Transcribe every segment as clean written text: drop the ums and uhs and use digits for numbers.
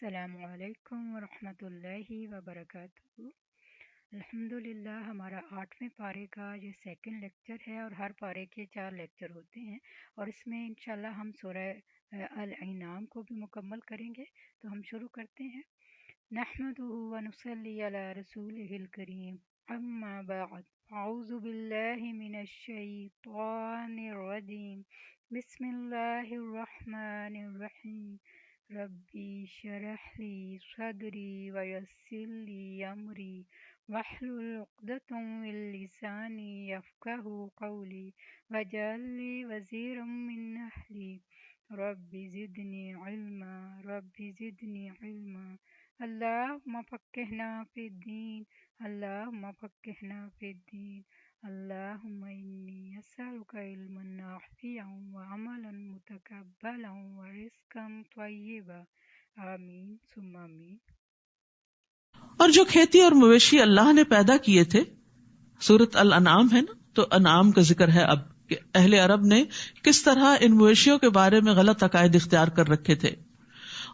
السلام علیکم ورحمۃ اللہ وبرکاتہ۔ الحمدللہ ہمارا 8ویں پارے کا یہ سیکنڈ لیکچر ہے، اور ہر پارے کے 4 لیکچر ہوتے ہیں، اور اس میں انشاءاللہ ہم سورہ الانعام کو بھی مکمل کریں گے۔ تو ہم شروع کرتے ہیں۔ نحمدہ ونصلی علی رسولہ الکریم، اما بعد، اعوذ باللہ من الشیطان الرجیم، بسم اللہ الرحمن الرحیم، ربی شرح لی صدری ویسر لی امری واحلل عقدۃ من لسانی یفقہوا قولی واجعل لی وزیرا من اہلی رب زدنی علما رب زدنی علما اللہم فقہنا فی الدین اللہم فقہنا فی الدین اللہم انی اسألک علما نافعا وعملا متقبلا ورزقا طیبا آمین ثم آمین۔ اور جو کھیتی اور مویشی اللہ نے پیدا کیے تھے، سورۃ الانعام ہے نا، تو انعام کا ذکر ہے اب کہ اہل عرب نے کس طرح ان مویشیوں کے بارے میں غلط عقائد اختیار کر رکھے تھے۔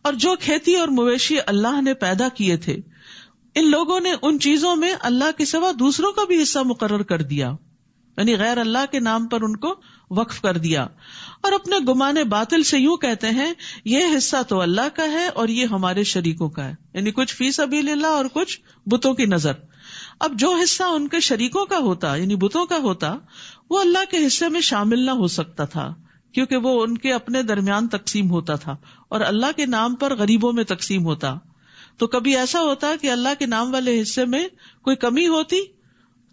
اور جو کھیتی اور مویشی اللہ نے پیدا کیے تھے، ان لوگوں نے ان چیزوں میں اللہ کے سوا دوسروں کا بھی حصہ مقرر کر دیا، یعنی غیر اللہ کے نام پر ان کو وقف کر دیا، اور اپنے گمان باطل سے یوں کہتے ہیں یہ حصہ تو اللہ کا ہے اور یہ ہمارے شریکوں کا ہے، یعنی کچھ فی سبیل اللہ اور کچھ بتوں کی نظر۔ اب جو حصہ ان کے شریکوں کا ہوتا، یعنی بتوں کا ہوتا، وہ اللہ کے حصے میں شامل نہ ہو سکتا تھا، کیونکہ وہ ان کے اپنے درمیان تقسیم ہوتا تھا اور اللہ کے نام پر غریبوں میں تقسیم ہوتا۔ تو کبھی ایسا ہوتا کہ اللہ کے نام والے حصے میں کوئی کمی ہوتی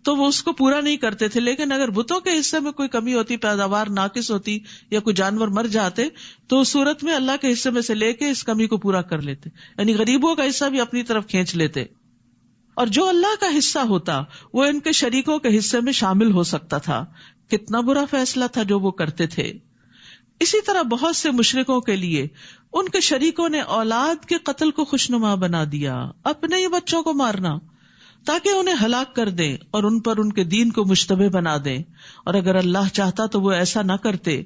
تو وہ اس کو پورا نہیں کرتے تھے، لیکن اگر بتوں کے حصے میں کوئی کمی ہوتی، پیداوار ناقص ہوتی یا کوئی جانور مر جاتے، تو اس صورت میں اللہ کے حصے میں سے لے کے اس کمی کو پورا کر لیتے، یعنی غریبوں کا حصہ بھی اپنی طرف کھینچ لیتے۔ اور جو اللہ کا حصہ ہوتا وہ ان کے شریکوں کے حصے میں شامل ہو سکتا تھا۔ کتنا برا فیصلہ تھا جو وہ کرتے تھے۔ اسی طرح بہت سے مشرکوں کے لیے ان کے شریکوں نے اولاد کے قتل کو خوشنما بنا دیا، اپنے ہی بچوں کو مارنا، تاکہ انہیں ہلاک کر دیں اور ان پر ان کے دین کو مشتبہ بنا دیں، اور اگر اللہ چاہتا تو وہ ایسا نہ کرتے۔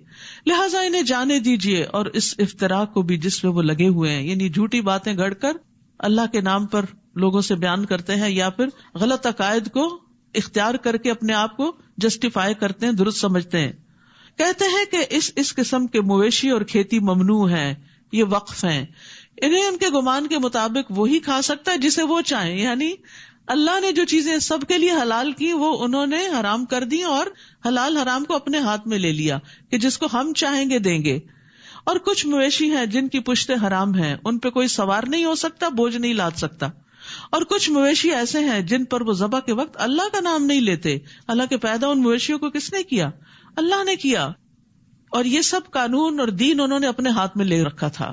لہٰذا انہیں جانے دیجیے اور اس افتراء کو بھی جس میں وہ لگے ہوئے ہیں، یعنی جھوٹی باتیں گھڑ کر اللہ کے نام پر لوگوں سے بیان کرتے ہیں، یا پھر غلط عقائد کو اختیار کر کے اپنے آپ کو جسٹیفائی کرتے ہیں، درست سمجھتے ہیں۔ کہتے ہیں کہ اس قسم کے مویشی اور کھیتی ممنوع ہیں، یہ وقف ہیں، انہیں ان کے گمان کے مطابق وہی کھا سکتا ہے جسے وہ چاہیں، یعنی اللہ نے جو چیزیں سب کے لیے حلال کی وہ انہوں نے حرام کر دی، اور حلال حرام کو اپنے ہاتھ میں لے لیا کہ جس کو ہم چاہیں گے دیں گے۔ اور کچھ مویشی ہیں جن کی پشتیں حرام ہیں، ان پہ کوئی سوار نہیں ہو سکتا، بوجھ نہیں لاد سکتا۔ اور کچھ مویشی ایسے ہیں جن پر وہ ذبح کے وقت اللہ کا نام نہیں لیتے، حالانکہ پیدا ان مویشیوں کو کس نے کیا؟ اللہ نے کیا۔ اور یہ سب قانون اور دین انہوں نے اپنے ہاتھ میں لے رکھا تھا۔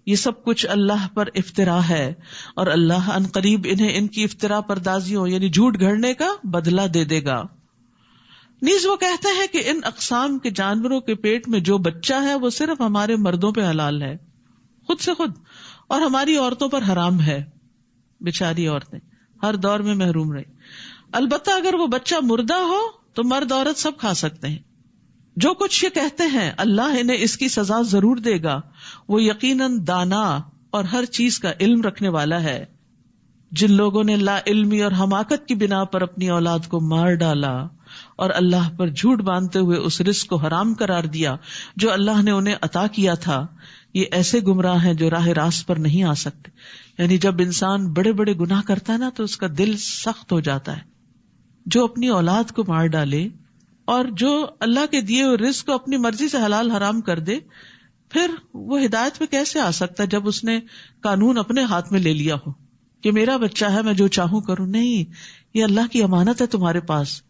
یہ سب کچھ اللہ پر افتراء ہے، اور اللہ ان قریب انہیں ان کی افتراء پردازیوں یعنی جھوٹ گھڑنے کا بدلہ دے دے گا۔ نیز وہ کہتے ہیں کہ ان اقسام کے جانوروں کے پیٹ میں جو بچہ ہے وہ صرف ہمارے مردوں پہ حلال ہے، خود سے خود، اور ہماری عورتوں پر حرام ہے۔ بیچاری عورتیں ہر دور میں محروم رہی۔ البتہ اگر وہ بچہ مردہ ہو تو مرد عورت سب کھا سکتے ہیں۔ جو کچھ یہ کہتے ہیں اللہ انہیں اس کی سزا ضرور دے گا، وہ یقیناً دانا اور ہر چیز کا علم رکھنے والا ہے۔ جن لوگوں نے لا علمی اور حماقت کی بنا پر اپنی اولاد کو مار ڈالا اور اللہ پر جھوٹ باندھتے ہوئے اس رزق کو حرام قرار دیا جو اللہ نے انہیں عطا کیا تھا، یہ ایسے گمراہ ہیں جو راہ راست پر نہیں آ سکتے۔ یعنی جب انسان بڑے بڑے گناہ کرتا ہے نا تو اس کا دل سخت ہو جاتا ہے۔ جو اپنی اولاد کو مار ڈالے اور جو اللہ کے دیے ہوئے رزق کو اپنی مرضی سے حلال حرام کر دے، پھر وہ ہدایت پہ کیسے آ سکتا ہے جب اس نے قانون اپنے ہاتھ میں لے لیا ہو کہ میرا بچہ ہے، میں جو چاہوں کروں؟ نہیں، یہ اللہ کی امانت ہے تمہارے پاس،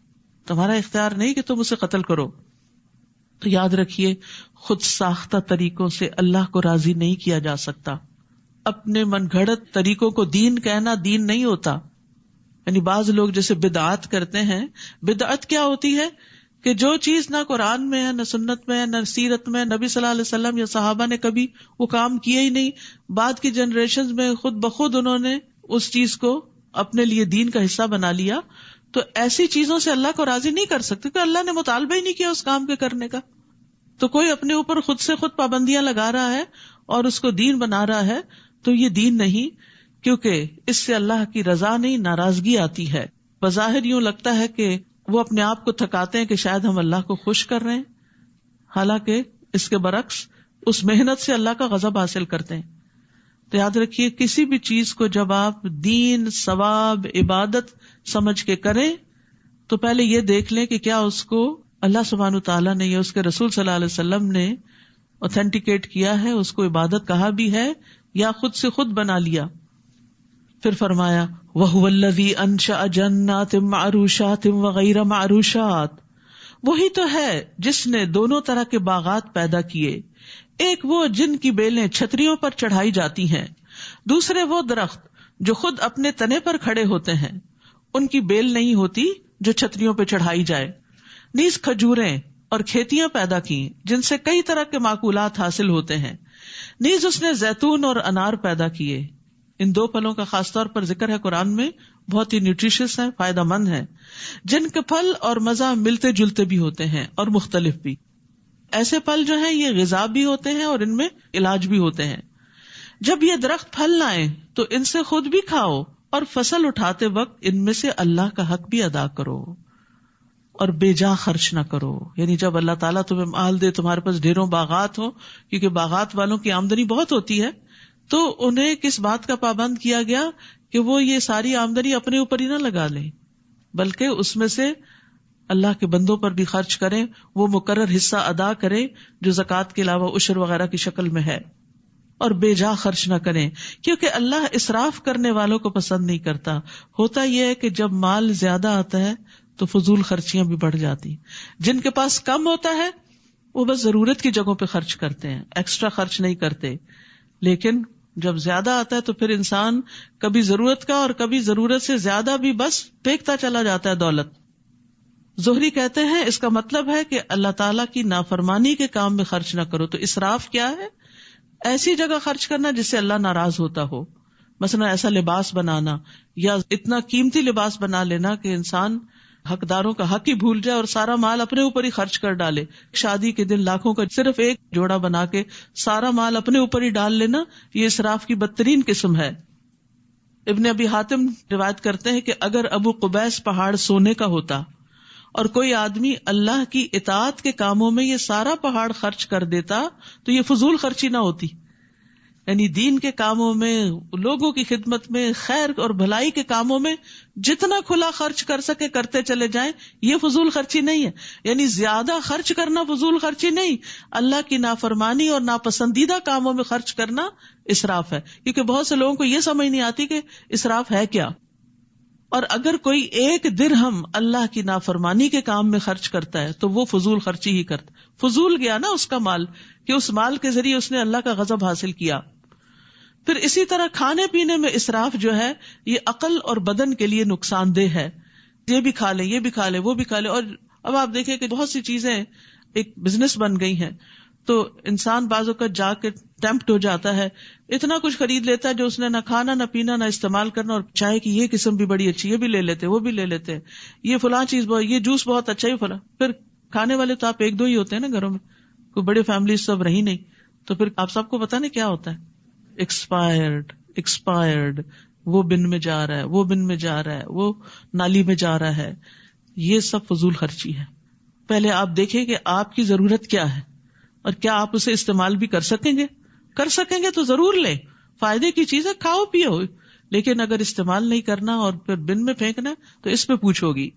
تمہارا اختیار نہیں کہ تم اسے قتل کرو۔ تو یاد رکھیے، خود ساختہ طریقوں سے اللہ کو راضی نہیں کیا جا سکتا۔ اپنے من گھڑت طریقوں کو دین کہنا دین نہیں ہوتا۔ یعنی بعض لوگ جیسے بدعات کرتے ہیں، بدعت کیا ہوتی ہے کہ جو چیز نہ قرآن میں ہے، نہ سنت میں ہے، نہ سیرت میں، نبی صلی اللہ علیہ وسلم یا صحابہ نے کبھی وہ کام کیا ہی نہیں، بعد کی جنریشنز میں خود بخود انہوں نے اس چیز کو اپنے لیے دین کا حصہ بنا لیا۔ تو ایسی چیزوں سے اللہ کو راضی نہیں کر سکتے کہ اللہ نے مطالبہ ہی نہیں کیا اس کام کے کرنے کا۔ تو کوئی اپنے اوپر خود سے خود پابندیاں لگا رہا ہے اور اس کو دین بنا رہا ہے، تو یہ دین نہیں، کیونکہ اس سے اللہ کی رضا نہیں ناراضگی آتی ہے. بظاہر یوں لگتا ہے کہ وہ اپنے آپ کو تھکاتے ہیں کہ شاید ہم اللہ کو خوش کر رہے ہیں، حالانکہ اس کے برعکس اس محنت سے اللہ کا غضب حاصل کرتے ہیں. تو یاد رکھیے کسی بھی چیز کو جب آپ دین، ثواب، عبادت سمجھ کے کریں تو پہلے یہ دیکھ لیں کہ کیا اس کو اللہ سبحانہ تعالیٰ نے یا اس کے رسول صلی اللہ علیہ وسلم نے اوتھینٹیکیٹ کیا ہے، اس کو عبادت کہا بھی ہے یا خود سے خود بنا لیا. پھر فرمایا وَهُوَ الَّذِي أَنشَأَ جَنَّاتٍ مَعْرُوشَاتٍ وَغَيْرَ مَعْرُوشَاتٍ، وہی تو ہے جس نے دونوں طرح کے باغات پیدا کیے، ایک وہ جن کی بیلیں چھتریوں پر چڑھائی جاتی ہیں، دوسرے وہ درخت جو خود اپنے تنے پر کھڑے ہوتے ہیں، ان کی بیل نہیں ہوتی جو چھتریوں پہ چڑھائی جائے. نیز کھجوریں اور کھیتیاں پیدا کی جن سے کئی طرح کے معقولات حاصل ہوتے ہیں. نیز اس نے زیتون اور انار پیدا کیے. ان دو پھلوں کا خاص طور پر ذکر ہے قرآن میں، بہت ہی نیوٹریشس ہیں، فائدہ مند ہیں، جن کے پھل اور مزہ ملتے جلتے بھی ہوتے ہیں اور مختلف بھی. ایسے پھل جو ہیں یہ غذا بھی ہوتے ہیں اور ان میں علاج بھی ہوتے ہیں. جب یہ درخت پھل لائیں تو ان سے خود بھی کھاؤ اور فصل اٹھاتے وقت ان میں سے اللہ کا حق بھی ادا کرو اور بے جا خرچ نہ کرو. یعنی جب اللہ تعالیٰ تمہیں مال دے، تمہارے پاس ڈھیروں باغات ہو، کیونکہ باغات والوں کی آمدنی بہت ہوتی ہے، تو انہیں کس بات کا پابند کیا گیا کہ وہ یہ ساری آمدنی اپنے اوپر ہی نہ لگا لیں، بلکہ اس میں سے اللہ کے بندوں پر بھی خرچ کریں، وہ مقرر حصہ ادا کریں جو زکوٰۃ کے علاوہ عشر وغیرہ کی شکل میں ہے، اور بے جا خرچ نہ کریں، کیونکہ اللہ اسراف کرنے والوں کو پسند نہیں کرتا. ہوتا یہ ہے کہ جب مال زیادہ آتا ہے تو فضول خرچیاں بھی بڑھ جاتی. جن کے پاس کم ہوتا ہے وہ بس ضرورت کی جگہوں پہ خرچ کرتے ہیں، ایکسٹرا خرچ نہیں کرتے. لیکن جب زیادہ آتا ہے تو پھر انسان کبھی ضرورت کا اور کبھی ضرورت سے زیادہ بھی بس پھینکتا چلا جاتا ہے دولت. زہری کہتے ہیں اس کا مطلب ہے کہ اللہ تعالیٰ کی نافرمانی کے کام میں خرچ نہ کرو. تو اسراف کیا ہے؟ ایسی جگہ خرچ کرنا جس سے اللہ ناراض ہوتا ہو. مثلا ایسا لباس بنانا یا اتنا قیمتی لباس بنا لینا کہ انسان حقداروں کا حق ہی بھول جائے اور سارا مال اپنے اوپر ہی خرچ کر ڈالے. شادی کے دن لاکھوں کا صرف ایک جوڑا بنا کے سارا مال اپنے اوپر ہی ڈال لینا، یہ اسراف کی بدترین قسم ہے. ابن ابی حاتم روایت کرتے ہیں کہ اگر ابو قبیس پہاڑ سونے کا ہوتا اور کوئی آدمی اللہ کی اطاعت کے کاموں میں یہ سارا پہاڑ خرچ کر دیتا تو یہ فضول خرچی نہ ہوتی. یعنی دین کے کاموں میں، لوگوں کی خدمت میں، خیر اور بھلائی کے کاموں میں جتنا کھلا خرچ کر سکے کرتے چلے جائیں، یہ فضول خرچی نہیں ہے. یعنی زیادہ خرچ کرنا فضول خرچی نہیں، اللہ کی نافرمانی اور ناپسندیدہ کاموں میں خرچ کرنا اسراف ہے. کیونکہ بہت سے لوگوں کو یہ سمجھ نہیں آتی کہ اسراف ہے کیا. اور اگر کوئی ایک درہم اللہ کی نافرمانی کے کام میں خرچ کرتا ہے تو وہ فضول خرچی ہی کرتا. فضول گیا نا اس کا مال، کہ اس مال کے ذریعے اس نے اللہ کا غضب حاصل کیا. پھر اسی طرح کھانے پینے میں اسراف جو ہے یہ عقل اور بدن کے لیے نقصان دہ ہے. یہ بھی کھا لیں، یہ بھی کھا لیں، وہ بھی کھا لیں. اور اب آپ دیکھیں کہ بہت سی چیزیں ایک بزنس بن گئی ہیں، تو انسان بعض اوقات جا کے ٹیمپٹ ہو جاتا ہے، اتنا کچھ خرید لیتا ہے جو اس نے نہ کھانا نہ پینا نہ استعمال کرنا. اور چائے کی یہ قسم بھی بڑی اچھی، یہ بھی لے لیتے، وہ بھی لے لیتے، یہ فلاں چیز بہت، یہ جوس بہت اچھا ہی فلاں. پھر کھانے والے تو آپ ایک دو ہی ہوتے ہیں نا گھروں میں، کوئی بڑی فیملی سب رہی نہیں، تو پھر آپ سب کو پتا نہیں کیا ہوتا ہے، ایکسپائرڈ، وہ بن میں جا رہا ہے، وہ بن میں جا رہا ہے، وہ نالی میں جا رہا ہے. یہ سب فضول خرچی ہے. پہلے آپ دیکھیں کہ آپ کی ضرورت کیا ہے اور کیا آپ اسے استعمال بھی کر سکیں گے تو ضرور لیں. فائدے کی چیزیں کھاؤ پیو، لیکن اگر استعمال نہیں کرنا اور پھر بن میں پھینکنا تو اس پہ پوچھو گی.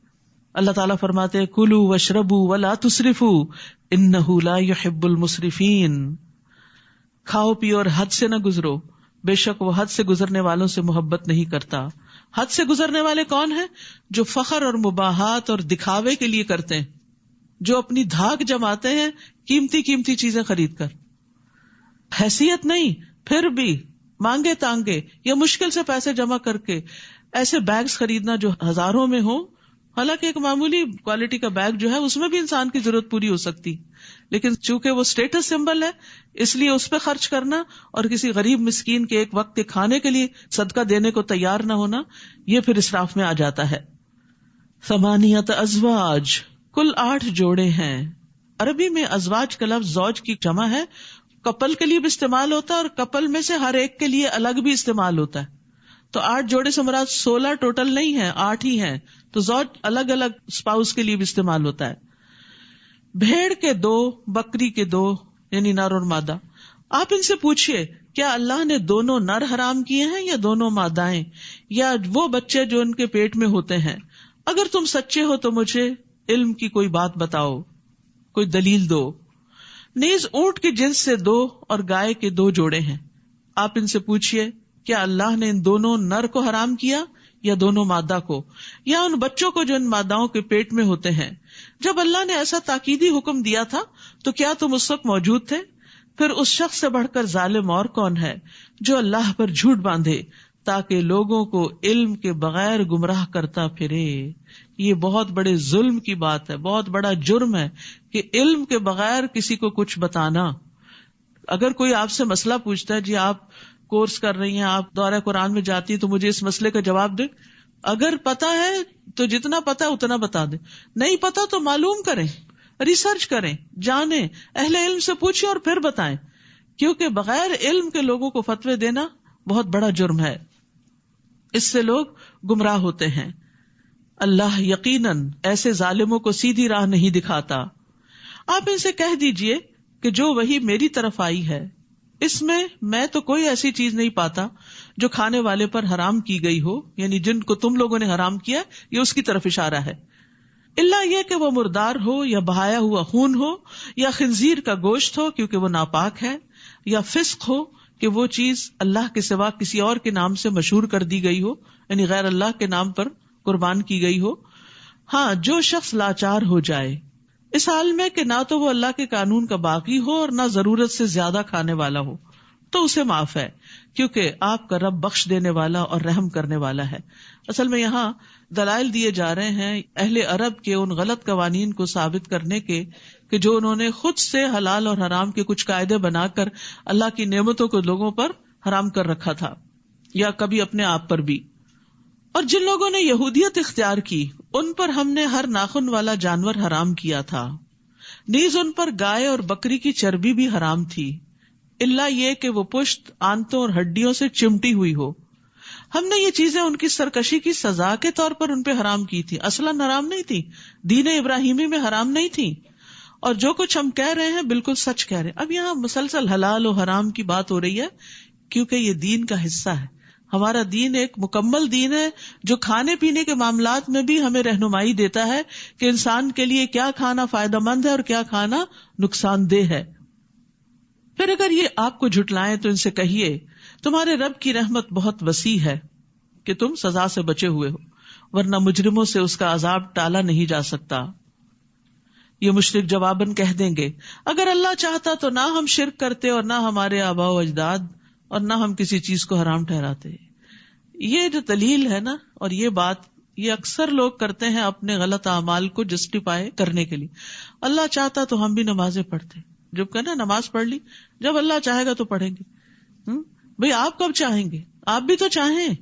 اللہ تعالیٰ فرماتے ہیں کلوا واشربوا ولا تسرفوا انہ لا يحب المسرفین. کھاؤ پیو اور حد سے نہ گزرو، بے شک وہ حد سے گزرنے والوں سے محبت نہیں کرتا. حد سے گزرنے والے کون ہیں؟ جو فخر اور مباحات اور دکھاوے کے لیے کرتے ہیں، جو اپنی دھاک جماتے ہیں قیمتی قیمتی چیزیں خرید کر. حیثیت نہیں، پھر بھی مانگے تانگے یا مشکل سے پیسے جمع کر کے ایسے بیگز خریدنا جو ہزاروں میں ہو. حالانکہ ایک معمولی کوالٹی کا بیگ جو ہے اس میں بھی انسان کی ضرورت پوری ہو سکتی، لیکن چونکہ وہ اسٹیٹس سمبل ہے اس لیے اس پہ خرچ کرنا اور کسی غریب مسکین کے ایک وقت کے کھانے کے لیے صدقہ دینے کو تیار نہ ہونا، یہ پھر اسراف میں آ جاتا ہے. 8 ازواج، کل 8 جوڑے ہیں. عربی میں ازواج کا لفظ زوج کی جمع ہے کپل کے لیے بھی استعمال ہوتا ہے اور کپل میں سے ہر ایک کے لیے الگ بھی استعمال ہوتا ہے. تو 8 جوڑے سے مراد 16 ٹوٹل نہیں ہے، 8 ہی ہیں. تو زوج الگ الگ اسپاؤس کے لیے بھی استعمال ہوتا ہے. بھیڑ کے 2، بکری کے 2، یعنی نر اور مادہ. آپ ان سے پوچھئے کیا اللہ نے دونوں نر حرام کیے ہیں یا دونوں مادائیں یا وہ بچے جو ان کے پیٹ میں ہوتے ہیں؟ اگر تم سچے ہو تو مجھے علم کی کوئی بات بتاؤ، کوئی دلیل دو. نیز اونٹ کی جنس سے 2 اور گائے کے 2 جوڑے ہیں. آپ ان سے پوچھئے کیا اللہ نے ان دونوں نر کو حرام کیا یا دونوں مادہ کو، یا ان بچوں کو جو ان ماداؤں کے پیٹ میں ہوتے ہیں؟ جب اللہ نے ایسا تاکیدی حکم دیا تھا تو کیا تم اس وقت موجود تھے؟ پھر اس شخص سے بڑھ کر ظالم اور کون ہے جو اللہ پر جھوٹ باندھے تاکہ لوگوں کو علم کے بغیر گمراہ کرتا پھرے. یہ بہت بڑے ظلم کی بات ہے، بہت بڑا جرم ہے کہ علم کے بغیر کسی کو کچھ بتانا. اگر کوئی آپ سے مسئلہ پوچھتا ہے، جی آپ کورس کر رہی ہیں، آپ دورہ قرآن میں جاتی ہیں، تو مجھے اس مسئلے کا جواب دے. اگر پتا ہے تو جتنا پتا ہے اتنا بتا دیں، نہیں پتا تو معلوم کریں، ریسرچ کریں، جانیں، اہل علم سے پوچھیں اور پھر بتائیں، کیونکہ بغیر علم کے لوگوں کو فتوے دینا بہت بڑا جرم ہے. اس سے لوگ گمراہ ہوتے ہیں. اللہ یقیناً ایسے ظالموں کو سیدھی راہ نہیں دکھاتا. آپ ان سے کہہ دیجئے کہ جو وحی میری طرف آئی ہے اس میں تو کوئی ایسی چیز نہیں پاتا جو کھانے والے پر حرام کی گئی ہو، یعنی جن کو تم لوگوں نے حرام کیا یہ اس کی طرف اشارہ ہے، الا یہ کہ وہ مردار ہو یا بہایا ہوا خون ہو یا خنزیر کا گوشت ہو کیونکہ وہ ناپاک ہے، یا فسق ہو کہ وہ چیز اللہ کے سوا کسی اور کے نام سے مشہور کر دی گئی ہو، یعنی غیر اللہ کے نام پر قربان کی گئی ہو. ہاں، جو شخص لاچار ہو جائے اس حال میں کہ نہ تو وہ اللہ کے قانون کا باغی ہو اور نہ ضرورت سے زیادہ کھانے والا ہو، تو اسے معاف ہے، کیونکہ آپ کا رب بخش دینے والا اور رحم کرنے والا ہے. اصل میں یہاں دلائل دیے جا رہے ہیں اہل عرب کے ان غلط قوانین کو ثابت کرنے کے کہ جو انہوں نے خود سے حلال اور حرام کے کچھ قاعدے بنا کر اللہ کی نعمتوں کو لوگوں پر حرام کر رکھا تھا، یا کبھی اپنے آپ پر بھی. اور جن لوگوں نے یہودیت اختیار کی ان پر ہم نے ہر ناخن والا جانور حرام کیا تھا، نیز ان پر گائے اور بکری کی چربی بھی حرام تھی، الا یہ کہ وہ پشت، آنتوں اور ہڈیوں سے چمٹی ہوئی ہو. ہم نے یہ چیزیں ان کی سرکشی کی سزا کے طور پر ان پہ حرام کی تھی، اصلاً حرام نہیں تھی، دین ابراہیمی میں حرام نہیں تھی. اور جو کچھ ہم کہہ رہے ہیں بالکل سچ کہہ رہے ہیں. اب یہاں مسلسل حلال و حرام کی بات ہو رہی ہے کیونکہ یہ دین کا حصہ ہے. ہمارا دین ایک مکمل دین ہے جو کھانے پینے کے معاملات میں بھی ہمیں رہنمائی دیتا ہے کہ انسان کے لیے کیا کھانا فائدہ مند ہے اور کیا کھانا نقصان دہ ہے. پھر اگر یہ آپ کو جھٹلائیں تو ان سے کہیے تمہارے رب کی رحمت بہت وسیع ہے کہ تم سزا سے بچے ہوئے ہو، ورنہ مجرموں سے اس کا عذاب ٹالا نہیں جا سکتا. یہ مشرک جواباً کہہ دیں گے اگر اللہ چاہتا تو نہ ہم شرک کرتے اور نہ ہمارے آباء و اجداد اور نہ ہم کسی چیز کو حرام ٹھہراتے. یہ جو دلیل ہے نا، اور یہ بات یہ اکثر لوگ کرتے ہیں اپنے غلط اعمال کو جسٹیفائی کرنے کے لیے. اللہ چاہتا تو ہم بھی نمازیں پڑھتے، جب کہنا نماز پڑھ لی، جب اللہ چاہے گا تو پڑھیں گے. بھئی آپ کب چاہیں گے؟ آپ بھی تو چاہیں.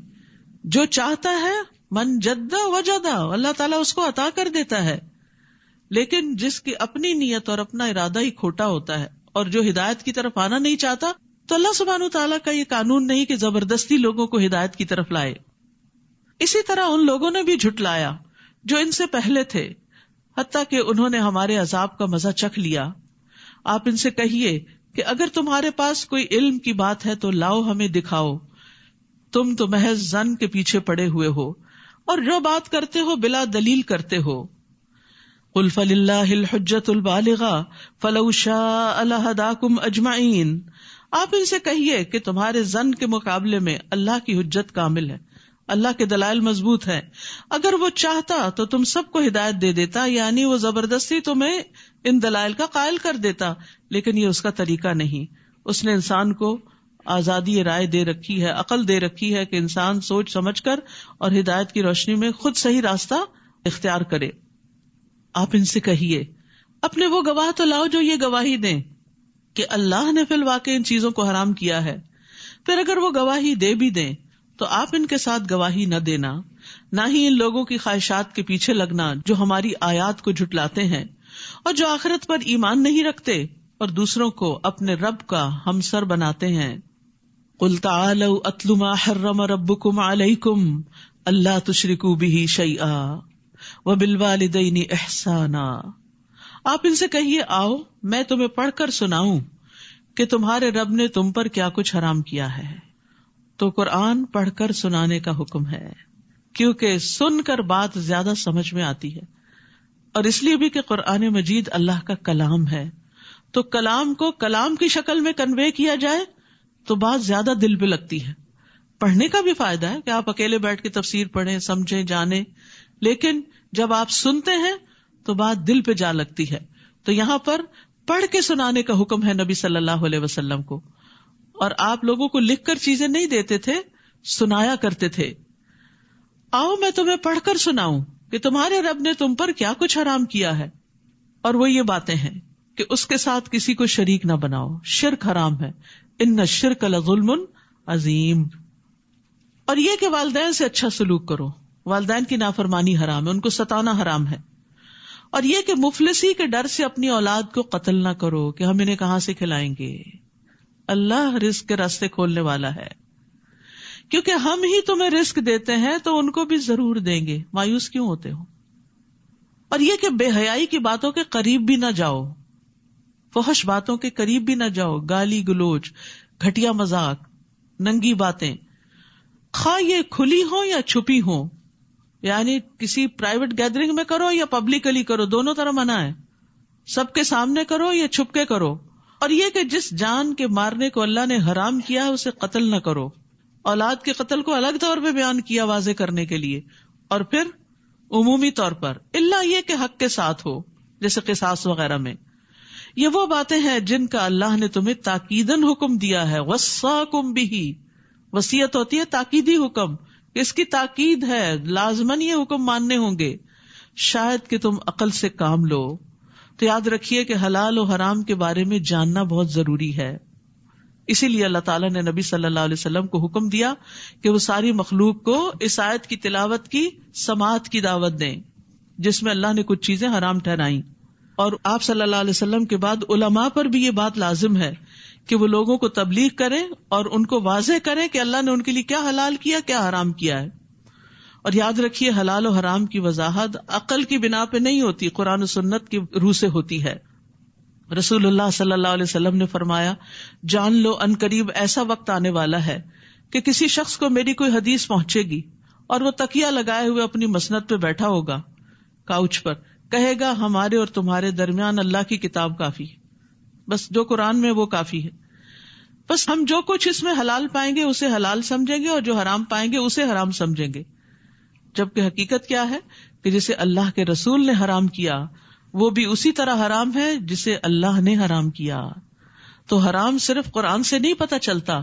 جو چاہتا ہے من جدہ وجدہ، اللہ تعالیٰ اس کو عطا کر دیتا ہے. لیکن جس کی اپنی نیت اور اپنا ارادہ ہی کھوٹا ہوتا ہے اور جو ہدایت کی طرف آنا نہیں چاہتا، تو اللہ سبحانہ وتعالیٰ کا یہ قانون نہیں کہ زبردستی لوگوں کو ہدایت کی طرف لائے. اسی طرح ان لوگوں نے بھی جھٹلایا جو ان سے پہلے تھے، حتیٰ کہ انہوں نے ہمارے عذاب کا مزہ چکھ لیا. آپ ان سے کہیے کہ اگر تمہارے پاس کوئی علم کی بات ہے تو لاؤ ہمیں دکھاؤ، تم تو محض ظن کے پیچھے پڑے ہوئے ہو اور جو بات کرتے ہو بلا دلیل کرتے ہو. قل فللہ الحجۃ البالغہ فلو شاء لہداکم اجمعین. آپ ان سے کہیے کہ تمہارے ظن کے مقابلے میں اللہ کی حجت کامل ہے، اللہ کے دلائل مضبوط ہیں. اگر وہ چاہتا تو تم سب کو ہدایت دے دیتا، یعنی وہ زبردستی تمہیں ان دلائل کا قائل کر دیتا، لیکن یہ اس کا طریقہ نہیں. اس نے انسان کو آزادی رائے دے رکھی ہے، عقل دے رکھی ہے کہ انسان سوچ سمجھ کر اور ہدایت کی روشنی میں خود صحیح راستہ اختیار کرے. آپ ان سے کہیے اپنے وہ گواہ تو لاؤ جو یہ گواہی دیں کہ اللہ نے فی الواقع ان چیزوں کو حرام کیا ہے. پھر اگر وہ گواہی دے بھی دیں تو آپ ان کے ساتھ گواہی نہ دینا، نہ ہی ان لوگوں کی خواہشات کے پیچھے لگنا جو ہماری آیات کو جھٹلاتے ہیں اور جو آخرت پر ایمان نہیں رکھتے اور دوسروں کو اپنے رب کا ہمسر بناتے ہیں. قل تعالوا اتل ما حرم ربکم علیکم اللہ تشرکوا بہ شیئا وبالوالدین احسانا. آپ ان سے کہیے آؤ میں تمہیں پڑھ کر سناؤں کہ تمہارے رب نے تم پر کیا کچھ حرام کیا ہے. تو قرآن پڑھ کر سنانے کا حکم ہے، کیونکہ سن کر بات زیادہ سمجھ میں آتی ہے، اور اس لیے بھی کہ قرآن مجید اللہ کا کلام ہے، تو کلام کو کلام کی شکل میں کنوے کیا جائے تو بات زیادہ دل پہ لگتی ہے. پڑھنے کا بھی فائدہ ہے کہ آپ اکیلے بیٹھ کے تفسیر پڑھیں، سمجھیں، جانیں، لیکن جب آپ سنتے ہیں تو بات دل پہ جا لگتی ہے. تو یہاں پر پڑھ کے سنانے کا حکم ہے نبی صلی اللہ علیہ وسلم کو، اور آپ لوگوں کو لکھ کر چیزیں نہیں دیتے تھے، سنایا کرتے تھے. آؤ میں تمہیں پڑھ کر سناؤں کہ تمہارے رب نے تم پر کیا کچھ حرام کیا ہے. اور وہ یہ باتیں ہیں کہ اس کے ساتھ کسی کو شریک نہ بناؤ، شرک حرام ہے، ان الشرک لظلم عظیم. اور یہ کہ والدین سے اچھا سلوک کرو، والدین کی نافرمانی حرام ہے، ان کو ستانا حرام ہے. اور یہ کہ مفلسی کے ڈر سے اپنی اولاد کو قتل نہ کرو کہ ہم انہیں کہاں سے کھلائیں گے. اللہ رزق کے راستے کھولنے والا ہے، کیونکہ ہم ہی تمہیں رزق دیتے ہیں تو ان کو بھی ضرور دیں گے، مایوس کیوں ہوتے ہو. اور یہ کہ بے حیائی کی باتوں کے قریب بھی نہ جاؤ، فحش باتوں کے قریب بھی نہ جاؤ، گالی گلوچ، گھٹیا مذاق، ننگی باتیں، خواہ یہ کھلی ہوں یا چھپی ہوں، یعنی کسی پرائیویٹ گیدرنگ میں کرو یا پبلکلی کرو، دونوں طرح منع ہے. سب کے سامنے کرو یا چھپ کے کرو. اور یہ کہ جس جان کے مارنے کو اللہ نے حرام کیا ہے اسے قتل نہ کرو. اولاد کے قتل کو الگ طور پہ بیان کیا واضح کرنے کے لیے، اور پھر عمومی طور پر الا یہ کہ حق کے ساتھ ہو، جیسے قصاص وغیرہ میں. یہ وہ باتیں ہیں جن کا اللہ نے تمہیں تاکیدن حکم دیا ہے. وصاکم بہ، وصیت ہوتی ہے تاکیدی حکم، اس کی تاکید ہے، لازماً یہ حکم ماننے ہوں گے، شاید کہ تم عقل سے کام لو. تو یاد رکھیے کہ حلال و حرام کے بارے میں جاننا بہت ضروری ہے. اسی لیے اللہ تعالیٰ نے نبی صلی اللہ علیہ وسلم کو حکم دیا کہ وہ ساری مخلوق کو اس آیت کی تلاوت کی سماعت کی دعوت دیں، جس میں اللہ نے کچھ چیزیں حرام ٹھہرائیں. اور آپ صلی اللہ علیہ وسلم کے بعد علماء پر بھی یہ بات لازم ہے کہ وہ لوگوں کو تبلیغ کریں اور ان کو واضح کریں کہ اللہ نے ان کے لیے کیا حلال کیا، کیا حرام کیا ہے. اور یاد رکھیے حلال و حرام کی وضاحت عقل کی بنا پہ نہیں ہوتی، قرآن و سنت کی روح سے ہوتی ہے. رسول اللہ صلی اللہ علیہ وسلم نے فرمایا، جان لو ان قریب ایسا وقت آنے والا ہے کہ کسی شخص کو میری کوئی حدیث پہنچے گی اور وہ تکیہ لگائے ہوئے اپنی مسند پہ بیٹھا ہوگا، کاؤچ پر، کہے گا ہمارے اور تمہارے درمیان اللہ کی کتاب کافی، بس جو قرآن میں وہ کافی ہے، بس ہم جو کچھ اس میں حلال پائیں گے اسے حلال سمجھیں گے اور جو حرام پائیں گے اسے حرام سمجھیں گے. جبکہ حقیقت کیا ہے کہ جسے اللہ کے رسول نے حرام کیا وہ بھی اسی طرح حرام ہے جسے اللہ نے حرام کیا. تو حرام صرف قرآن سے نہیں پتہ چلتا،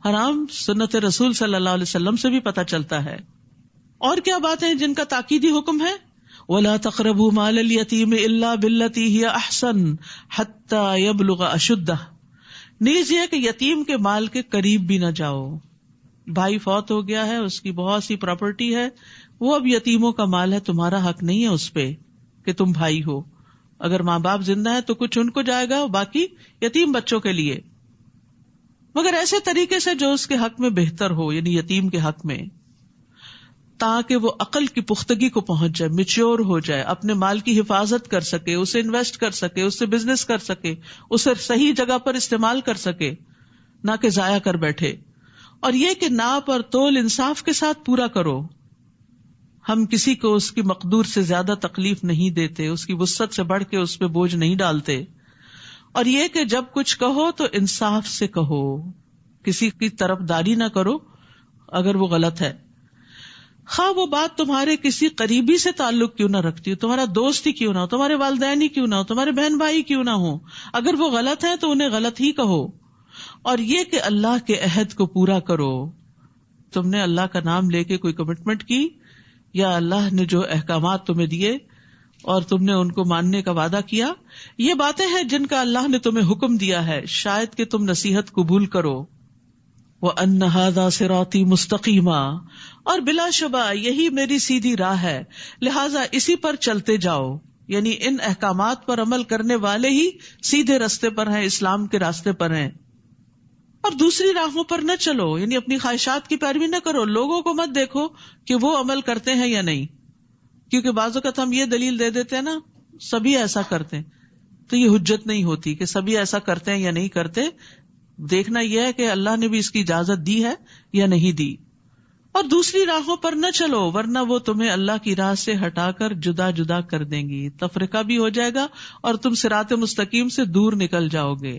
حرام سنت رسول صلی اللہ علیہ وسلم سے بھی پتہ چلتا ہے. اور کیا باتیں جن کا تاکیدی حکم ہے؟ وَلَا تَقْرَبُوا مَالَ الْيَتِيمِ إِلَّا بِالَّتِي هِيَ أَحْسَنُ حَتَّى يَبْلُغَ أَشُدَّهُ. نیز یہ کہ یتیم کے مال کے قریب بھی نہ جاؤ. بھائی فوت ہو گیا ہے، اس کی بہت سی پراپرٹی ہے، وہ اب یتیموں کا مال ہے، تمہارا حق نہیں ہے اس پہ کہ تم بھائی ہو. اگر ماں باپ زندہ ہے تو کچھ ان کو جائے گا، باقی یتیم بچوں کے لیے، مگر ایسے طریقے سے جو اس کے حق میں بہتر ہو، یعنی یتیم کے حق میں، تاکہ وہ عقل کی پختگی کو پہنچ جائے، میچور ہو جائے، اپنے مال کی حفاظت کر سکے، اسے انویسٹ کر سکے، اس سے بزنس کر سکے، اسے صحیح جگہ پر استعمال کر سکے، نہ کہ ضائع کر بیٹھے. اور یہ کہ ناپ اور تول انصاف کے ساتھ پورا کرو. ہم کسی کو اس کی مقدور سے زیادہ تکلیف نہیں دیتے، اس کی وسعت سے بڑھ کے اس پہ بوجھ نہیں ڈالتے. اور یہ کہ جب کچھ کہو تو انصاف سے کہو، کسی کی طرفداری نہ کرو اگر وہ غلط ہے، خواہ وہ بات تمہارے کسی قریبی سے تعلق کیوں نہ رکھتی ہو، تمہارا دوست ہی کیوں نہ ہو، تمہارے والدین ہی کیوں نہ ہو، تمہارے بہن بھائی کیوں نہ ہو. اگر وہ غلط ہے تو انہیں غلط ہی کہو. اور یہ کہ اللہ کے عہد کو پورا کرو. تم نے اللہ کا نام لے کے کوئی کمٹمنٹ کی یا اللہ نے جو احکامات تمہیں دیے اور تم نے ان کو ماننے کا وعدہ کیا، یہ باتیں ہیں جن کا اللہ نے تمہیں حکم دیا ہے، شاید کہ تم نصیحت قبول کرو. وَأَنَّ هَذَا صِرَاطِي مُسْتَقِيمًا، اور بلا شبہ یہی میری سیدھی راہ ہے، لہٰذا اسی پر چلتے جاؤ. یعنی ان احکامات پر عمل کرنے والے ہی سیدھے راستے پر ہیں، اسلام کے راستے پر ہیں. اور دوسری راہوں پر نہ چلو، یعنی اپنی خواہشات کی پیروی نہ کرو. لوگوں کو مت دیکھو کہ وہ عمل کرتے ہیں یا نہیں، کیونکہ بعض اوقات ہم یہ دلیل دے دیتے ہیں نا سبھی ایسا کرتے ہیں، تو یہ حجت نہیں ہوتی کہ سبھی ایسا کرتے ہیں یا نہیں کرتے. دیکھنا یہ ہے کہ اللہ نے بھی اس کی اجازت دی ہے یا نہیں دی. اور دوسری راہوں پر نہ چلو ورنہ وہ تمہیں اللہ کی راہ سے ہٹا کر جدا جدا کر دیں گی، تفرقہ بھی ہو جائے گا اور تم صراط مستقیم سے دور نکل جاؤ گے.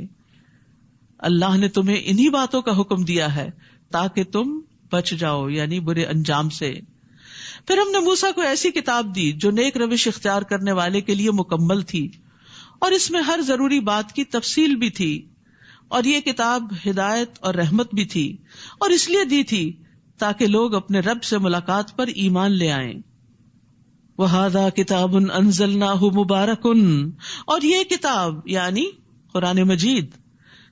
اللہ نے تمہیں انہی باتوں کا حکم دیا ہے تاکہ تم بچ جاؤ، یعنی برے انجام سے. پھر ہم نے موسیٰ کو ایسی کتاب دی جو نیک روش اختیار کرنے والے کے لیے مکمل تھی، اور اس میں ہر ضروری بات کی تفصیل بھی تھی، اور یہ کتاب ہدایت اور رحمت بھی تھی، اور اس لیے دی تھی تاکہ لوگ اپنے رب سے ملاقات پر ایمان لے آئیں. وَهَذَا كِتَابٌ أَنزَلْنَاهُ مُبَارَكٌ، اور یہ کتاب یعنی قرآن مجید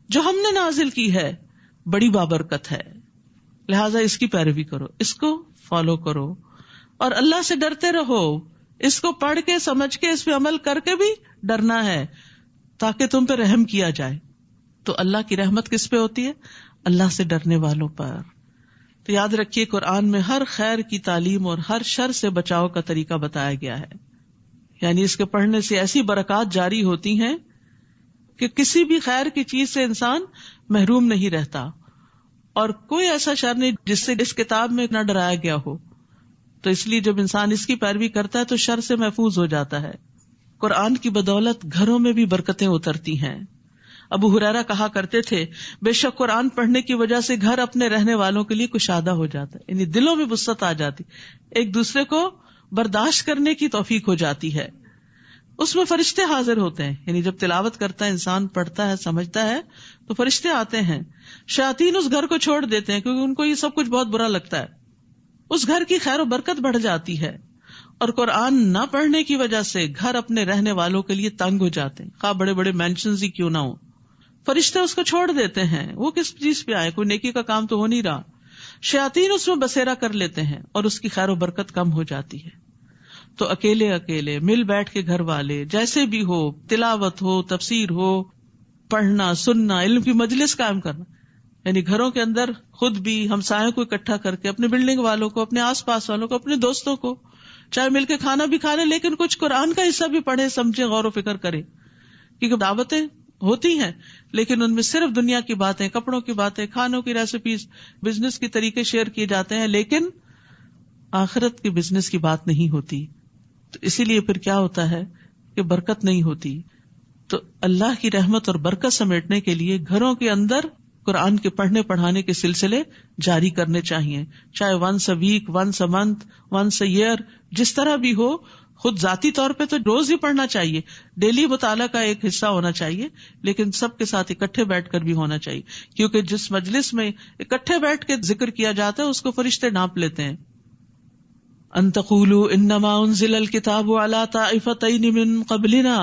جو ہم نے نازل کی ہے بڑی بابرکت ہے، لہذا اس کی پیروی کرو، اس کو فالو کرو اور اللہ سے ڈرتے رہو. اس کو پڑھ کے سمجھ کے اس پہ عمل کر کے بھی ڈرنا ہے تاکہ تم پہ رحم کیا جائے. تو اللہ کی رحمت کس پہ ہوتی ہے؟ اللہ سے ڈرنے والوں پر. تو یاد رکھیے قرآن میں ہر خیر کی تعلیم اور ہر شر سے بچاؤ کا طریقہ بتایا گیا ہے، یعنی اس کے پڑھنے سے ایسی برکات جاری ہوتی ہیں کہ کسی بھی خیر کی چیز سے انسان محروم نہیں رہتا، اور کوئی ایسا شر نہیں جس سے اس کتاب میں نہ ڈرایا گیا ہو. تو اس لیے جب انسان اس کی پیروی کرتا ہے تو شر سے محفوظ ہو جاتا ہے. قرآن کی بدولت گھروں میں بھی برکتیں اترتی ہیں. ابو ہریرہ کہا کرتے تھے بے شک قرآن پڑھنے کی وجہ سے گھر اپنے رہنے والوں کے لیے کشادہ ہو جاتا ہے، یعنی دلوں میں وسعت آ جاتی، ایک دوسرے کو برداشت کرنے کی توفیق ہو جاتی ہے. اس میں فرشتے حاضر ہوتے ہیں، یعنی جب تلاوت کرتا ہے انسان، پڑھتا ہے، سمجھتا ہے تو فرشتے آتے ہیں. شیاطین اس گھر کو چھوڑ دیتے ہیں کیونکہ ان کو یہ سب کچھ بہت برا لگتا ہے. اس گھر کی خیر و برکت بڑھ جاتی ہے. اور قرآن نہ پڑھنے کی وجہ سے گھر اپنے رہنے والوں کے لیے تنگ ہو جاتے ہیں، خواہ بڑے بڑے مینشنز ہی کیوں نہ ہوں. فرشتے اس کو چھوڑ دیتے ہیں، وہ کس چیز پہ آئے، کوئی نیکی کا کام تو ہو نہیں رہا. شیاطین اس میں بسیرا کر لیتے ہیں اور اس کی خیر و برکت کم ہو جاتی ہے. تو اکیلے اکیلے مل بیٹھ کے گھر والے جیسے بھی ہو، تلاوت ہو، تفسیر ہو، پڑھنا سننا، علم کی مجلس قائم کرنا، یعنی گھروں کے اندر خود بھی ہمسایوں کو اکٹھا کر کے، اپنے بلڈنگ والوں کو، اپنے آس پاس والوں کو، اپنے دوستوں کو، چاہے مل کے کھانا بھی کھا لیں لیکن کچھ قرآن کا حصہ بھی پڑھے، سمجھے، غور و فکر کرے. کیونکہ دعوتیں ہوتی ہیں لیکن ان میں صرف دنیا کی باتیں، کپڑوں کی باتیں، کھانوں کی ریسیپیز، بزنس کے طریقے شیئر کیے جاتے ہیں، لیکن آخرت کی بزنس کی بات نہیں ہوتی. تو اسی لیے پھر کیا ہوتا ہے کہ برکت نہیں ہوتی. تو اللہ کی رحمت اور برکت سمیٹنے کے لیے گھروں کے اندر قرآن کے پڑھنے پڑھانے کے سلسلے جاری کرنے چاہیے، چاہے once a week, once a month, once a year, جس طرح بھی ہو. خود ذاتی طور پہ تو روز ہی پڑھنا چاہیے، ڈیلی مطالعہ کا ایک حصہ ہونا چاہیے، لیکن سب کے ساتھ اکٹھے بیٹھ کر بھی ہونا چاہیے، کیونکہ جس مجلس میں اکٹھے بیٹھ کے ذکر کیا جاتا ہے اس کو فرشتے ناپ لیتے ہیں. ان تقولوا انما انزل الكتاب على طائفتين من قبلنا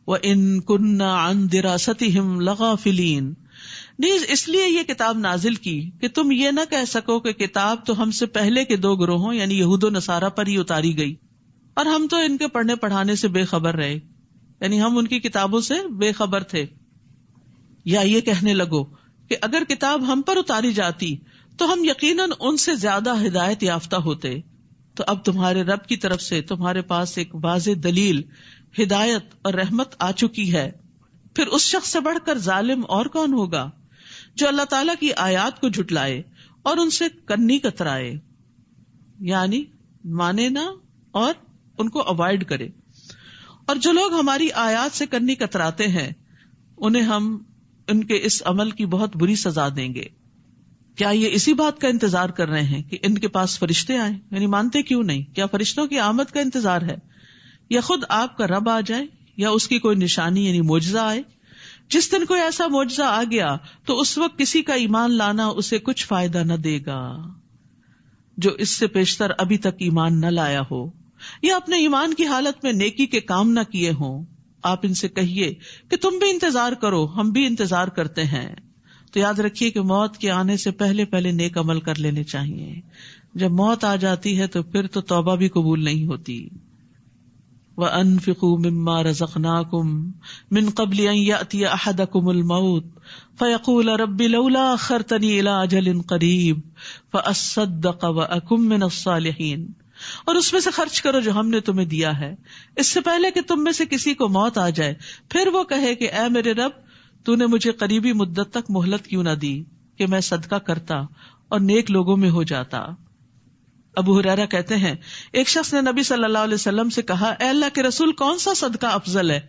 وان كنا عن دراستهم لغافلين. نہیں، اس لیے یہ کتاب نازل کی کہ تم یہ نہ کہہ سکو کہ کتاب تو ہم سے پہلے کے دو گروہوں یعنی یہود و نصارہ پر ہی اتاری گئی اور ہم تو ان کے پڑھنے پڑھانے سے بے خبر رہے، یعنی ہم ان کی کتابوں سے بے خبر تھے. یا یہ کہنے لگو کہ اگر کتاب ہم پر اتاری جاتی تو ہم یقیناً ان سے زیادہ ہدایت یافتہ ہوتے. تو اب تمہارے رب کی طرف سے تمہارے پاس ایک واضح دلیل، ہدایت اور رحمت آ چکی ہے. پھر اس شخص سے بڑھ کر ظالم اور کون ہوگا جو اللہ تعالیٰ کی آیات کو جھٹلائے اور ان سے کنی کترائے، یعنی مانے نہ اور ان کو اوائڈ کرے. اور جو لوگ ہماری آیات سے کنی کتراتے ہیں انہیں ہم ان کے اس عمل کی بہت بری سزا دیں گے. کیا یہ اسی بات کا انتظار کر رہے ہیں کہ ان کے پاس فرشتے آئیں؟ یعنی مانتے کیوں نہیں؟ کیا فرشتوں کی آمد کا انتظار ہے؟ یا خود آپ کا رب آ جائے یا اس کی کوئی نشانی یعنی معجزہ آئے؟ جس دن کوئی ایسا معجزہ آ گیا تو اس وقت کسی کا ایمان لانا اسے کچھ فائدہ نہ دے گا جو اس سے پیشتر ابھی تک ایمان نہ لایا ہو یا اپنے ایمان کی حالت میں نیکی کے کام نہ کیے ہوں. آپ ان سے کہیے کہ تم بھی انتظار کرو، ہم بھی انتظار کرتے ہیں. تو یاد رکھیے کہ موت کے آنے سے پہلے پہلے نیک عمل کر لینے چاہیے. جب موت آ جاتی ہے تو پھر تو توبہ بھی قبول نہیں ہوتی. وَأَنفِقُوا مِمَّا رَزَقْنَاكُمْ مِنْ قَبْلِ أَنْ يَأْتِيَ أَحَدَكُمُ الْمَوْتُ فَيَقُولَ رَبِّ لَوْلَا أَخَّرْتَنِي إِلَىٰ أَجَلٍ قَرِيبٍ فَأَصَّدَّقَ وَأَكُن مِّنَ الصَّالِحِينَ. اور اس میں سے خرچ کرو جو ہم نے تمہیں دیا ہے اس سے پہلے کہ تم میں سے کسی کو موت آ جائے، پھر وہ کہے کہ اے میرے رب تو نے مجھے قریبی مدت تک مہلت کیوں نہ دی کہ میں صدقہ کرتا اور نیک لوگوں میں ہو جاتا. ابو ہریرہ کہتے ہیں ایک شخص نے نبی صلی اللہ علیہ وسلم سے کہا، اے اللہ کے رسول کون سا صدقہ افضل ہے؟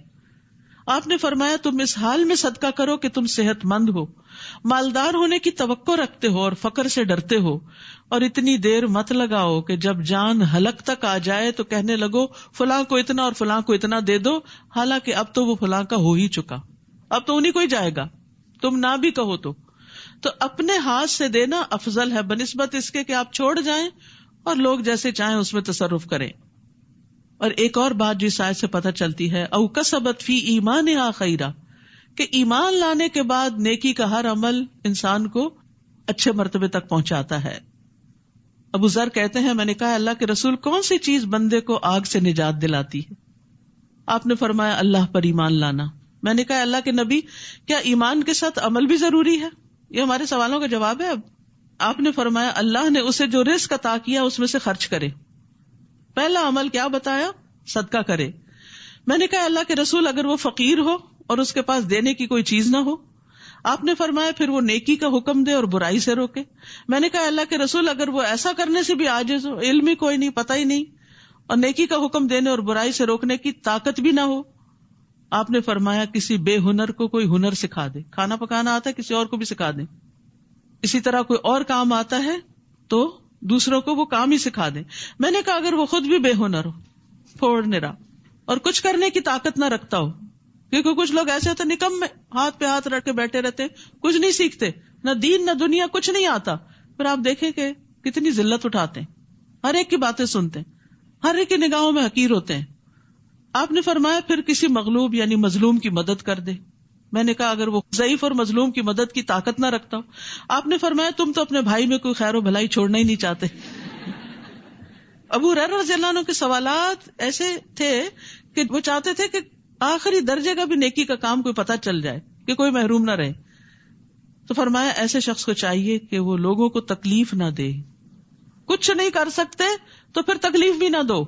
آپ نے فرمایا تم اس حال میں صدقہ کرو کہ تم صحت مند ہو، مالدار ہونے کی توقع رکھتے ہو اور فقر سے ڈرتے ہو، اور اتنی دیر مت لگاؤ کہ جب جان حلق تک آ جائے تو کہنے لگو فلاں کو اتنا اور فلاں کو اتنا دے دو، حالانکہ اب تو وہ فلاں کا ہو ہی چکا، اب تو انہیں کو ہی جائے گا، تم نہ بھی کہو تو اپنے ہاتھ سے دینا افضل ہے بنسبت اس کے کہ آپ چھوڑ جائیں اور لوگ جیسے چاہیں اس میں تصرف کریں. اور ایک اور بات جو اس آیت سے پتہ چلتی ہے، او کسبت فی ایمانہا خیرا، کہ ایمان لانے کے بعد نیکی کا ہر عمل انسان کو اچھے مرتبے تک پہنچاتا ہے. ابو ذر کہتے ہیں میں نے کہا اللہ کے رسول کون سی چیز بندے کو آگ سے نجات دلاتی ہے؟ آپ نے فرمایا اللہ پر ایمان لانا. میں نے کہا اللہ کے نبی کیا ایمان کے ساتھ عمل بھی ضروری ہے؟ یہ ہمارے سوالوں کا جواب ہے. اب آپ نے فرمایا اللہ نے اسے جو رزق عطا کیا اس میں سے خرچ کرے. پہلا عمل کیا بتایا؟ صدقہ کرے. میں نے کہا اللہ کے رسول اگر وہ فقیر ہو اور اس کے پاس دینے کی کوئی چیز نہ ہو؟ آپ نے فرمایا پھر وہ نیکی کا حکم دے اور برائی سے روکے. میں نے کہا اللہ کے رسول اگر وہ ایسا کرنے سے بھی عاجز ہو، علم ہی کوئی نہیں، پتہ ہی نہیں، اور نیکی کا حکم دینے اور برائی سے روکنے کی طاقت بھی نہ ہو؟ آپ نے فرمایا کسی بے ہنر کو کوئی ہنر سکھا دے، کھانا پکانا آتا ہے کسی اور کو بھی سکھا دے. اسی طرح کوئی اور کام آتا ہے تو دوسروں کو وہ کام ہی سکھا دیں. میں نے کہا اگر وہ خود بھی بے ہنر ہو، پھوڑنے رہا، اور کچھ کرنے کی طاقت نہ رکھتا ہو، کیونکہ کچھ لوگ ایسے ہوتے نکم میں ہاتھ پہ ہاتھ رکھ کے بیٹھے رہتے، کچھ نہیں سیکھتے، نہ دین نہ دنیا، کچھ نہیں آتا، پھر آپ دیکھیں کہ کتنی ذلت اٹھاتے ہیں، ہر ایک کی باتیں سنتے ہیں، ہر ایک کی نگاہوں میں حقیر ہوتے ہیں. آپ نے فرمایا پھر کسی مغلوب یعنی مظلوم کی مدد کر دے. میں نے کہا اگر وہ ضعیف اور مظلوم کی مدد کی طاقت نہ رکھتا ہو؟ آپ نے فرمایا تم تو اپنے بھائی میں کوئی خیر و بھلائی چھوڑنا ہی نہیں چاہتے. ابو ہریرہ رضی اللہ عنہ کے سوالات ایسے تھے کہ وہ چاہتے تھے کہ آخری درجے کا بھی نیکی کا کام کوئی پتہ چل جائے کہ کوئی محروم نہ رہے. تو فرمایا ایسے شخص کو چاہیے کہ وہ لوگوں کو تکلیف نہ دے. کچھ نہیں کر سکتے تو پھر تکلیف بھی نہ دو.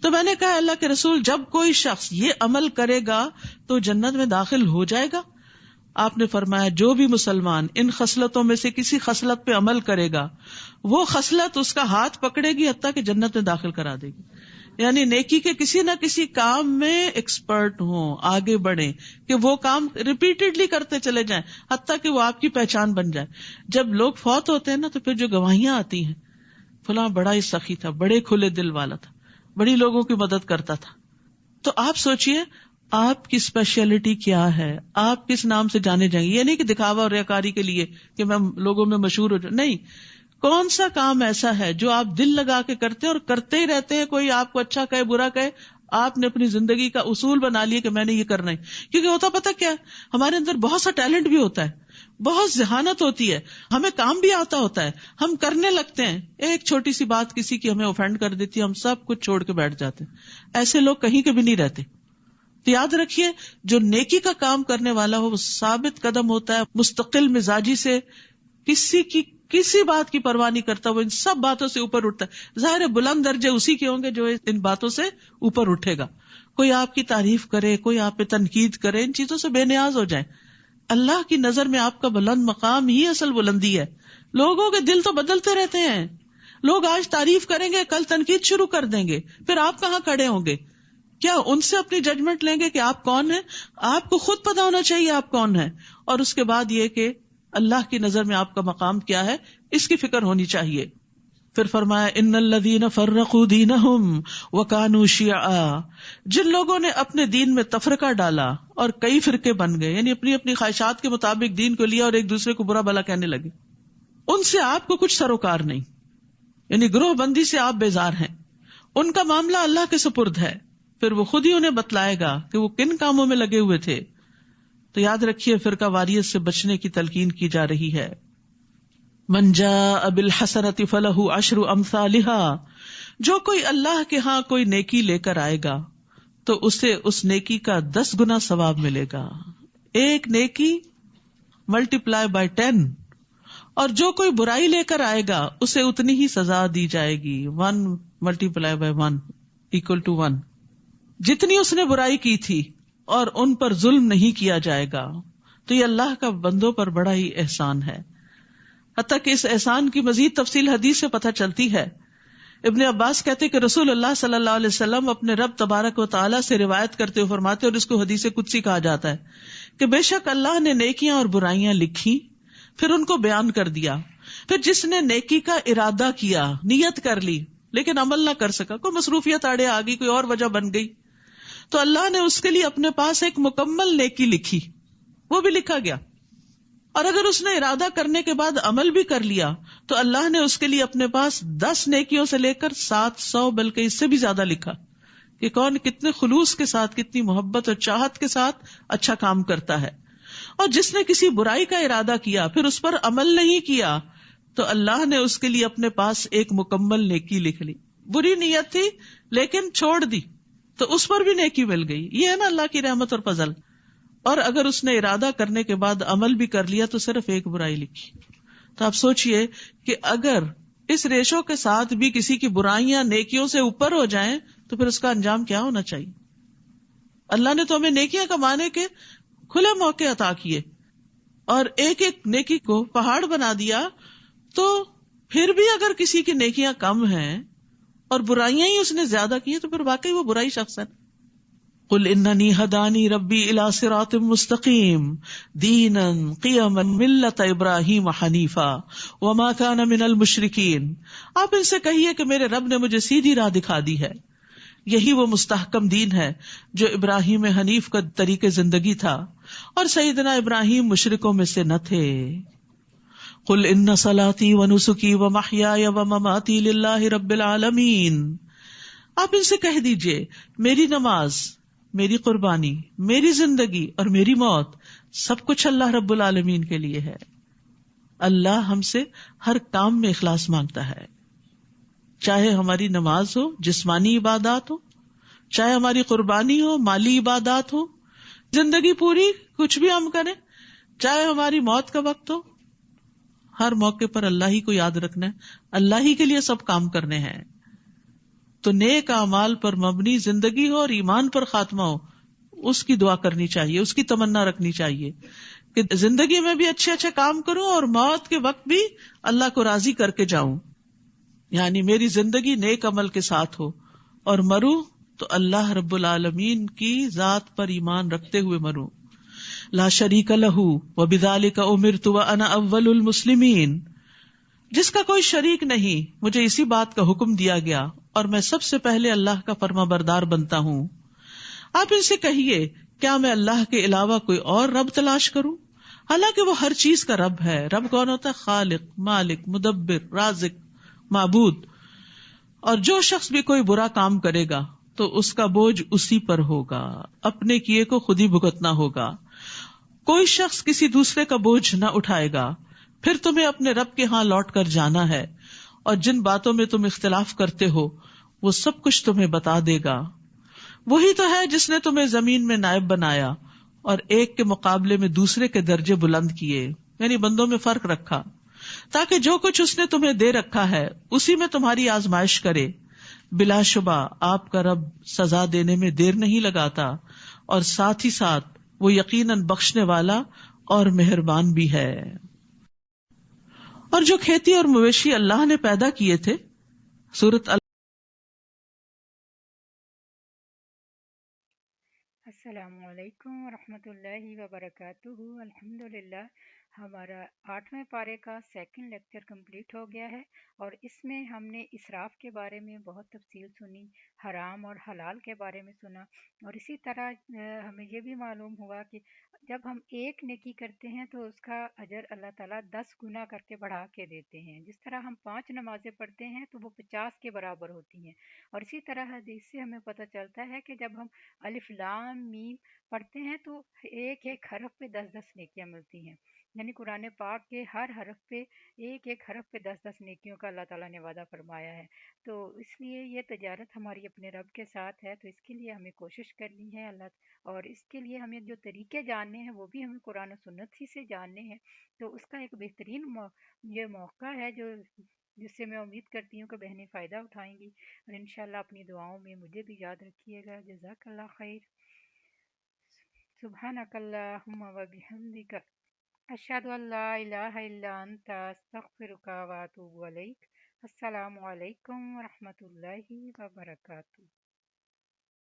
تو میں نے کہا اللہ کے رسول جب کوئی شخص یہ عمل کرے گا تو جنت میں داخل ہو جائے گا؟ آپ نے فرمایا جو بھی مسلمان ان خصلتوں میں سے کسی خصلت پہ عمل کرے گا وہ خصلت اس کا ہاتھ پکڑے گی حتیٰ کہ جنت میں داخل کرا دے گی. یعنی نیکی کے کسی نہ کسی کام میں ایکسپرٹ ہوں، آگے بڑھیں کہ وہ کام ریپیٹڈلی کرتے چلے جائیں حتیٰ کہ وہ آپ کی پہچان بن جائے. جب لوگ فوت ہوتے ہیں نا تو پھر جو گواہیاں آتی ہیں، فلاں بڑا ہی سخی تھا، بڑے کھلے دل والا تھا، بڑی لوگوں کی مدد کرتا تھا. تو آپ سوچئے آپ کی اسپیشلٹی کیا ہے، آپ کس نام سے جانے جائیں گے. یہ نہیں کہ دکھاوا اور ریاکاری کے لیے کہ میں لوگوں میں مشہور ہو جاؤں، نہیں. کون سا کام ایسا ہے جو آپ دل لگا کے کرتے ہیں اور کرتے ہی رہتے ہیں، کوئی آپ کو اچھا کہے برا کہے، آپ نے اپنی زندگی کا اصول بنا لیا کہ میں نے یہ کرنا ہے. کیونکہ ہوتا پتہ کیا ہے، ہمارے اندر بہت سا ٹیلنٹ بھی ہوتا ہے، بہت ذہانت ہوتی ہے، ہمیں کام بھی آتا ہوتا ہے، ہم کرنے لگتے ہیں، ایک چھوٹی سی بات کسی کی ہمیں اوفینڈ کر دیتی ہے، ہم سب کچھ چھوڑ کے بیٹھ جاتے ہیں. ایسے لوگ کہیں کے بھی نہیں رہتے. تو یاد رکھیے جو نیکی کا کام کرنے والا ہو وہ ثابت قدم ہوتا ہے، مستقل مزاجی سے، کسی بات کی پرواہ نہیں کرتا، وہ ان سب باتوں سے اوپر اٹھتا ہے. ظاہر ہے بلند درجے اسی کے ہوں گے جو ان باتوں سے اوپر اٹھے گا. کوئی آپ کی تعریف کرے، کوئی آپ پہ تنقید کرے، ان چیزوں سے بے نیاز ہو جائیں. اللہ کی نظر میں آپ کا بلند مقام ہی اصل بلندی ہے. لوگوں کے دل تو بدلتے رہتے ہیں، لوگ آج تعریف کریں گے، کل تنقید شروع کر دیں گے، پھر آپ کہاں کھڑے ہوں گے؟ کیا ان سے اپنی ججمنٹ لیں گے کہ آپ کون ہیں؟ آپ کو خود پتا ہونا چاہیے آپ کون ہیں، اور اس کے بعد یہ کہ اللہ کی نظر میں آپ کا مقام کیا ہے، اس کی فکر ہونی چاہیے. پھر فرمایا ان الذین فرقوا دینہم وکانوا شیعا، جن لوگوں نے اپنے دین میں تفرقہ ڈالا اور کئی فرقے بن گئے، یعنی اپنی اپنی خواہشات کے مطابق دین کو لیا اور ایک دوسرے کو برا بھلا کہنے لگے، ان سے آپ کو کچھ سروکار نہیں، یعنی گروہ بندی سے آپ بیزار ہیں. ان کا معاملہ اللہ کے سپرد ہے، پھر وہ خود ہی انہیں بتلائے گا کہ وہ کن کاموں میں لگے ہوئے تھے. تو یاد رکھیے فرقہ واریت سے بچنے کی تلقین کی جا رہی ہے. من جاء بالحسنۃ فلہ عشر امثالھا، جو کوئی اللہ کے ہاں کوئی نیکی لے کر آئے گا تو اسے اس نیکی کا 10 گنا ثواب ملے گا. ایک نیکی ملٹیپلائی بائی 10. اور جو کوئی برائی لے کر آئے گا اسے اتنی ہی سزا دی جائے گی. 1 ملٹیپلائی بائی 1 equal to 1. جتنی اس نے برائی کی تھی اور ان پر ظلم نہیں کیا جائے گا. تو یہ اللہ کا بندوں پر بڑا ہی احسان ہے. حتیٰ کہ اس احسان کی مزید تفصیل حدیث سے پتہ چلتی ہے. ابن عباس کہتے کہ رسول اللہ صلی اللہ علیہ وسلم اپنے رب تبارک و تعالیٰ سے روایت کرتے ہوئے فرماتے، اور اس کو حدیث قدسی کہا جاتا ہے، کہ بے شک اللہ نے نیکیاں اور برائیاں لکھی، پھر ان کو بیان کر دیا. پھر جس نے نیکی کا ارادہ کیا، نیت کر لی لیکن عمل نہ کر سکا، کوئی مصروفیت آڑے آ گئی، کوئی اور وجہ بن گئی، تو اللہ نے اس کے لیے اپنے پاس ایک مکمل نیکی لکھی، وہ بھی لکھا گیا. اور اگر اس نے ارادہ کرنے کے بعد عمل بھی کر لیا تو اللہ نے اس کے لیے اپنے پاس 10 نیکیوں سے لے کر 700 بلکہ اس سے بھی زیادہ لکھا، کہ کون کتنے خلوص کے ساتھ، کتنی محبت اور چاہت کے ساتھ اچھا کام کرتا ہے. اور جس نے کسی برائی کا ارادہ کیا پھر اس پر عمل نہیں کیا تو اللہ نے اس کے لیے اپنے پاس ایک مکمل نیکی لکھ لی. بری نیت تھی لیکن چھوڑ دی تو اس پر بھی نیکی مل گئی. یہ ہے نا اللہ کی رحمت اور فضل. اور اگر اس نے ارادہ کرنے کے بعد عمل بھی کر لیا تو صرف ایک برائی لکھی. تو آپ سوچئے کہ اگر اس ریشو کے ساتھ بھی کسی کی برائیاں نیکیوں سے اوپر ہو جائیں تو پھر اس کا انجام کیا ہونا چاہیے. اللہ نے تو ہمیں نیکیاں کمانے کے کھلے موقع عطا کیے اور ایک ایک نیکی کو پہاڑ بنا دیا، تو پھر بھی اگر کسی کی نیکیاں کم ہیں اور برائیاں ہی اس نے زیادہ کی تو پھر واقعی وہ برائی شخص ہے. قل اننی ہدانی ربی الی صراط مستقیم دینا قیما ملت ابراہیم حنیفا وما کان من المشرکین. آپ ان سے کہیے کہ میرے رب نے مجھے سیدھی راہ دکھا دی ہے، یہی وہ مستحکم دین ہے جو ابراہیم حنیف کا طریق زندگی تھا، اور سیدنا ابراہیم مشرکوں میں سے نہ تھے. قل ان صلاتی ونسکی ومحیای ومماتی للہ رب العالمین. آپ ان سے کہہ دیجئے میری نماز، میری قربانی، میری زندگی اور میری موت سب کچھ اللہ رب العالمین کے لیے ہے. اللہ ہم سے ہر کام میں اخلاص مانگتا ہے، چاہے ہماری نماز ہو، جسمانی عبادات ہو، چاہے ہماری قربانی ہو، مالی عبادات ہو، زندگی پوری کچھ بھی ہم کریں، چاہے ہماری موت کا وقت ہو، ہر موقع پر اللہ ہی کو یاد رکھنا ہے، اللہ ہی کے لیے سب کام کرنے ہیں. تو نیک اعمال پر مبنی زندگی ہو اور ایمان پر خاتمہ ہو، اس کی دعا کرنی چاہیے، اس کی تمنا رکھنی چاہیے کہ زندگی میں بھی اچھے اچھے کام کروں اور موت کے وقت بھی اللہ کو راضی کر کے جاؤں. یعنی میری زندگی نیک عمل کے ساتھ ہو اور مروں تو اللہ رب العالمین کی ذات پر ایمان رکھتے ہوئے مروں. لا شریک لہ وبذالک امرت وانا اول المسلمین. جس کا کوئی شریک نہیں، مجھے اسی بات کا حکم دیا گیا اور میں سب سے پہلے اللہ کا فرما بردار بنتا ہوں. آپ ان سے کہیے کیا میں اللہ کے علاوہ کوئی اور رب تلاش کروں؟ حالانکہ وہ ہر چیز کا رب ہے. رب کون ہوتا ہے؟ خالق، مالک، مدبر، رازق، معبود. اور جو شخص بھی کوئی برا کام کرے گا تو اس کا بوجھ اسی پر ہوگا، اپنے کیے کو خود ہی بھگتنا ہوگا. کوئی شخص کسی دوسرے کا بوجھ نہ اٹھائے گا. پھر تمہیں اپنے رب کے ہاں لوٹ کر جانا ہے، اور جن باتوں میں تم اختلاف کرتے ہو وہ سب کچھ تمہیں بتا دے گا. وہی تو ہے جس نے تمہیں زمین میں نائب بنایا اور ایک کے مقابلے میں دوسرے کے درجے بلند کیے، یعنی بندوں میں فرق رکھا، تاکہ جو کچھ اس نے تمہیں دے رکھا ہے اسی میں تمہاری آزمائش کرے. بلا شبہ آپ کا رب سزا دینے میں دیر نہیں لگاتا، اور ساتھ ہی ساتھ وہ یقیناً بخشنے والا اور مہربان بھی ہے. اور جو کھیتی اور مویشی اللہ نے پیدا کیے تھے، سورۃ السلام علیکم ورحمۃ اللہ وبرکاتہ. الحمدللہ ہمارا 8ویں پارے کا سیکنڈ لیکچر کمپلیٹ ہو گیا ہے، اور اس میں ہم نے اسراف کے بارے میں بہت تفصیل سنی، حرام اور حلال کے بارے میں سنا، اور اسی طرح ہمیں یہ بھی معلوم ہوا کہ جب ہم ایک نیکی کرتے ہیں تو اس کا اجر اللہ تعالیٰ 10 گنا کر کے بڑھا کے دیتے ہیں. جس طرح ہم 5 نمازیں پڑھتے ہیں تو وہ 50 کے برابر ہوتی ہیں. اور اسی طرح حدیث سے ہمیں پتہ چلتا ہے کہ جب ہم الف لام میم پڑھتے ہیں تو ایک ایک حرف پہ 10 10 نیکیاں ملتی ہیں. یعنی قرآن پاک کے ہر حرف پہ ایک ایک حرف پہ 10 10 نیکیوں کا اللہ تعالیٰ نے وعدہ فرمایا ہے. تو اس لیے یہ تجارت ہماری اپنے رب کے ساتھ ہے، تو اس کے لیے ہمیں کوشش کرنی ہے اور اس کے لیے ہمیں جو طریقے جاننے ہیں وہ بھی ہمیں قرآن و سنت ہی سے جاننے ہیں. تو اس کا ایک بہترین یہ موقع ہے جس سے میں امید کرتی ہوں کہ بہنیں فائدہ اٹھائیں گی، اور انشاءاللہ اپنی دعاؤں میں مجھے بھی یاد رکھیے گا. جزاک اللہ خیر. سبحانک اللہم و بحمدک، اشہد ان لا الہ الا انت، استغفرک و اتوب الیک. السلام علیکم ورحمۃ اللہ وبرکاتہ.